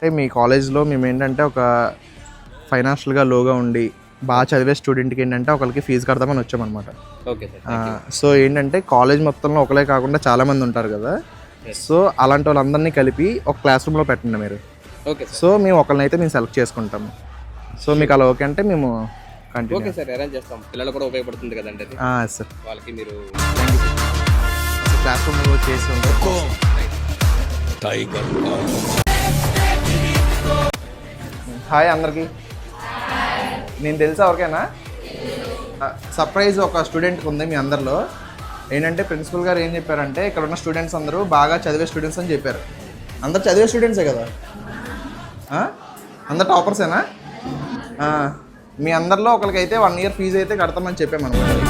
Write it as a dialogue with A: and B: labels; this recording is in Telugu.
A: అంటే మీ కాలేజ్లో మేము ఏంటంటే ఒక ఫైనాన్షియల్గా లోగా ఉండి బాగా చదివే స్టూడెంట్కి ఏంటంటే ఒకరికి ఫీజు కడదామని వచ్చామన్నమాట.
B: Okay sir.
A: సో ఏంటంటే కాలేజ్ మొత్తంలో ఒకలే కాకుండా చాలామంది ఉంటారు కదా. సో అలాంటి వాళ్ళందరినీ కలిపి ఒక క్లాస్ రూమ్లో పెట్టండి మీరు.
B: Okay sir.
A: సో మేము ఒకరినైతే మేము సెలెక్ట్ చేసుకుంటాము. సో మీకు అలా ఓకే అంటే మేము కంటిన్యూ.
B: ఓకే సార్, అరేంజ్ చేస్తాం. పిల్లలు కూడా ఉపయోగపడుతుంది కదండి అది.
A: సార్
B: వాళ్ళకి మీరు
A: క్లాస్ రూమ్లో చేసి ఉంటారు. హాయ్ అందరికీ. నేను తెలుసా ఓకేనా? సర్ప్రైజ్ ఒక స్టూడెంట్కి ఉంది మీ అందరిలో. ఏంటంటే ప్రిన్సిపల్ గారు ఏం చెప్పారంటే ఇక్కడ ఉన్న స్టూడెంట్స్ అందరూ బాగా చదివే స్టూడెంట్స్ అని చెప్పారు. అందరు చదివే స్టూడెంట్సే కదా? అందరు టాపర్సేనా? మీ అందరిలో ఒకరికైతే 1 year ఫీజు అయితే కడతామని చెప్పామన్నమాట.